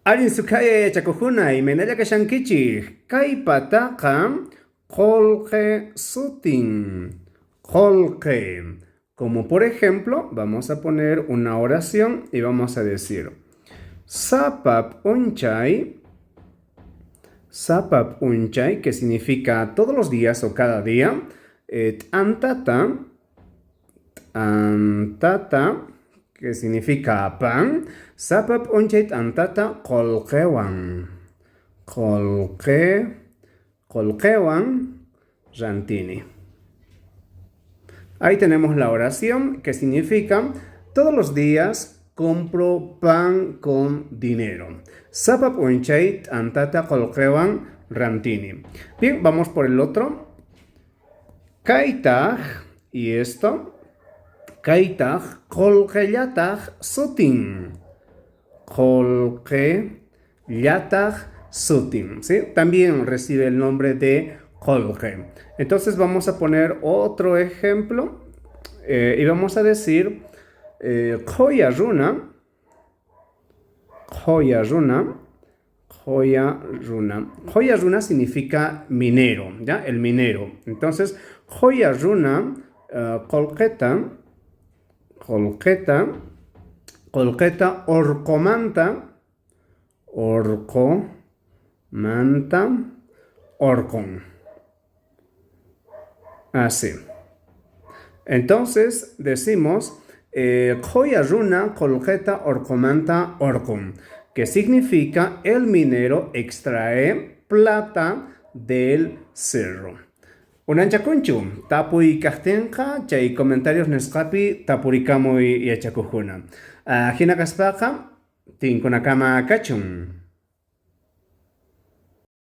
Arin sukaya yachakuhuna imaynalla kashankichik. Kay pataqa qolqe sutin. Qolqe. Como por ejemplo, vamos a poner una oración y vamos a decir Sapap unchay, que significa todos los días o cada día. Antata, que significa pan. Sapap unchay antata qolqewan. Qolqewan rantini. Ahí tenemos la oración que significa todos los días compro pan con dinero. Sapap unchay antata qolqewan rantini. Bien, vamos por el otro. Kaitaj, y esto. Kaitaj qolqellataj sutin. Qolqellataj sutin. ¿Sí? También recibe el nombre de qolqe. Entonces vamos a poner otro ejemplo y vamos a decir Qoya runa. Qoya runa significa minero, ¿ya? El minero. Entonces, qoya runa qolqeta orqomanta orqon. Así. Entonces decimos Qoya runa qolqeta orqomanta orqon, que significa el minero extrae plata del cerro. Unanchakunchu, tapuy kajtenqa, chay comentarios nesqapi tapurikamuy yachakuhuna. Hina kaspaqa, tinkunakama kachun.